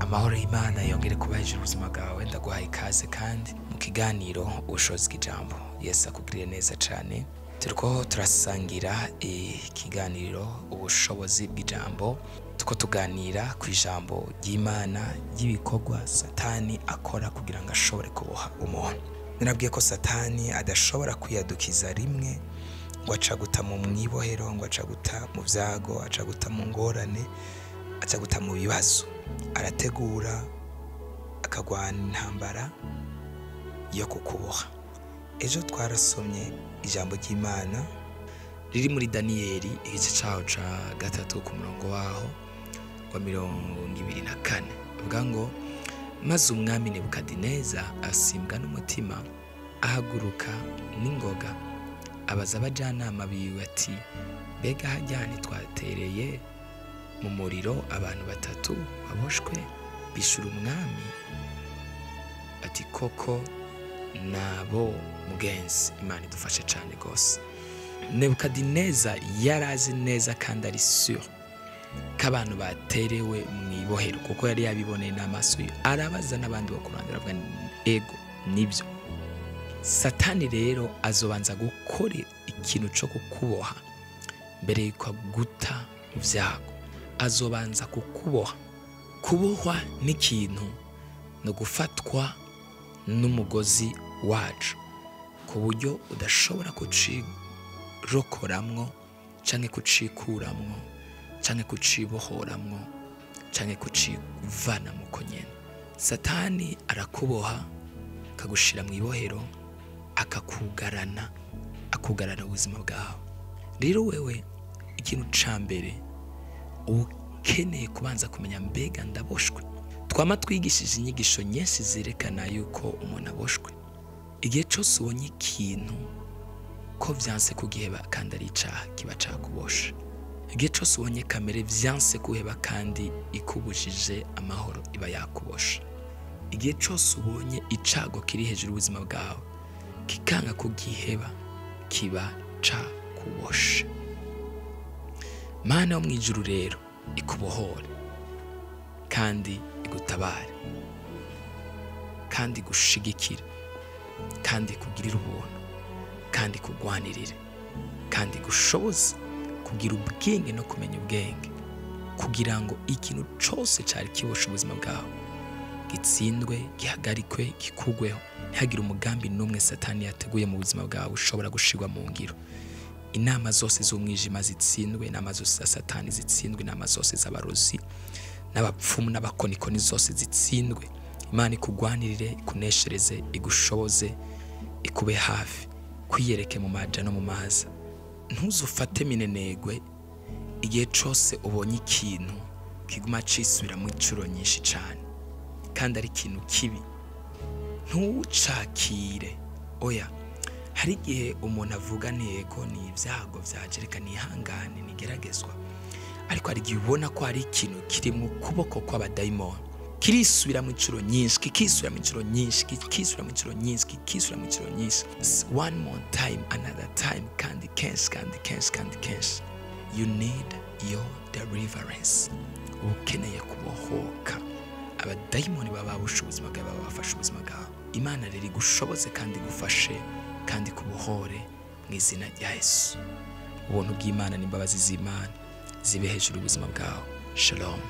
amahoro y'Imana yongere kuba hejuru ubuzima bwawe. Ndaguhaye ikaze kandi mu kiganiro ubushobozi bw'ijambo. Yesu akugirire neza cyane. Turiko turasangira ikiganiro ubushobozi bw'ijambo, tuko tuganira ku ijambo ry'Imana ry'ibikorwa Satani akora kugira ngo ashobore kuboha umuntu. Nabwiye ko Satani adashobora kwiyadukiza rimwe ngo aca guta mu mwibohero, ngo aca guta mu vyago, aca guta mu ngorane, aca guta mu bibazo. Arategura akagwana intambara yo kukuboha. Ejo twarasomye ijambo ry'Imana riri muri Daniyeli igice caho ca 3 ku murongo waho wa 24. Uvuga ngo maze umwami Nebukadineza asimbwa n'umutima, ahaguruka n'ingoga abaza abajanama biwe ati, mbega hajyane twatereye mu muriro abantu 3 baboshwe? Bishura umwami ati, koko nabo mugenzi. Imana idufashe cyane gose. Nebukadineza yarazi neza kandi ari sûr k'abantu baterewe mu ibohero, kuko yari yabiboneye n'amaso ye. Arabaza n'abandi bo kurandira, avuga ego nibyo. Satani rero azobanza gukora ikintu cyo kukuboha mbere yuko guta mu vyago. Azobanza kukuboha. Kubohwa n'ikintu no gufatwa n'umugozi wacu ku buryo udashobora kucirokoramwo canke kucikuramwo canke kucibohoramwo canke kucivana mu konyene. Satani arakuboha akagushira mu ibohero, akakugarana ubuzima bwawe. Rero wewe ikintu ca mbere ukeneye kubanza kumenya, mbega ndaboshwe? Twama twigishije inyigisho nyinshi zerekana yuko umuntu aboshwe. Igihe cyose ubonye ikintu ko vyanse kugiheba kandi ari icaha, kiba cakubosha. Igihe cyose ubonye kamere vyanse kuheba kandi ikubujije amahoro, iba yakubosha. Igihe cyose ubonye icago kiri hejuru ubuzima bwawe kikanga kugiheba, kiba cakubosha. Mana yo mwijuru rero ikubohore kandi igutabare kandi gushigikira kandi kugirira ubuntu kandi kugwanirire kandi gushoboza kugira ubwenge no kumenya ubwenge, kugira ngo ikintu cyose cyari kibosha ubuzima bwawe gitsindwe, gihagarikwe, gikugweho. Ntihagire umugambi n'umwe Satani yateguye mu buzima bwawe ushobora gushirwa mu ngiro. Inama zose z'umwijima zitsindwe, inama zose za Satani zitsindwe, inama zose z'abarozi n'abapfumu n'abakonikoni zose zitsindwe. Imana ikugwanirire, ikuneshereze, igushoboze, ikube hafi, kwiyereke mu maja no mu maza. Ntuzufate minenegwe igihe cyose ubonye ikintu kiguma cisubira mu icuro nyinshi cyane kandi ari ikintu kibi. Ntucakire. Oya, hari igihe umuntu avuga ntego ni ibyago vyajereka, nihangane, nigeragezwa, ariko hari igihe ubona ko hari ikintu kiri mu kuboko kw'abadayimoni kirisubira mu icuro nyinshi, kikisubira mu icuro nyinshi, kikisubira mu icuro nyinshi, kikisubira mu icuro nyinshi. One more time, another time, kandi kenshi kandi kenshi kandi kenshi. You need your deliverance. Ukeneye kubohoka. Abadayimoni bababusha ubuzima bwawe, babafasha ubuzima bwawe. Imana rero igushoboze kandi igufashe kandi kubohore mu izina rya Yesu. Ubuntu bw'Imana n'imbabazi z'Imana zibe hejuru ubuzima bwawe. Shalom.